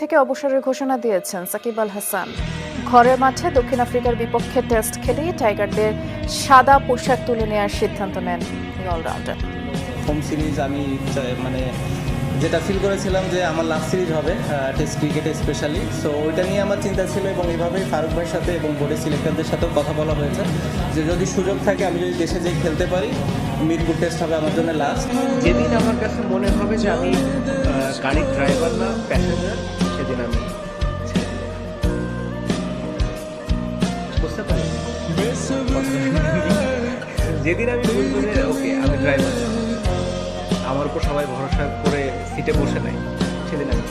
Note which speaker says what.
Speaker 1: থেকে অবসরের ঘোষণা দিয়েছেন সাকিব আল হাসান। ঘরের মাঠে দক্ষিণ আফ্রিকার বিপক্ষে টেস্ট খেলেই টাইগারদের সাদা পোশাক তুলে নেওয়ার সিদ্ধান্ত নেন অলরাউন্ডার।
Speaker 2: হোম সিরিজ আমি মানে যেটা ফিল করেছিলাম যে আমার লাস্ট সিরিজ হবে টেস্ট ক্রিকেটে স্পেশালি, সো ওইটা নিয়ে আমার চিন্তা ছিল এবং এইভাবেই ফারুক ভাইয়ের সাথে এবং বোর্ডের সিলেক্টরদের সাথেও কথা বলা হয়েছে যে যদি সুযোগ থাকে আমি যদি দেশে যেয়ে খেলতে পারি মিরপুর টেস্ট হবে আমার জন্য লাস্ট।
Speaker 3: যেদিন আমার কাছে মনে হবে যে আমি গাড়ির ড্রাইভার না প্যাসেঞ্জার, সেদিন আমি বুঝতে পারি। যেদিন আমি বুঝবো যে ওকে আমি ড্রাইভার, আমার উপর সবাই ভরসা করে সিটে বসে নাই, সেদিন আমি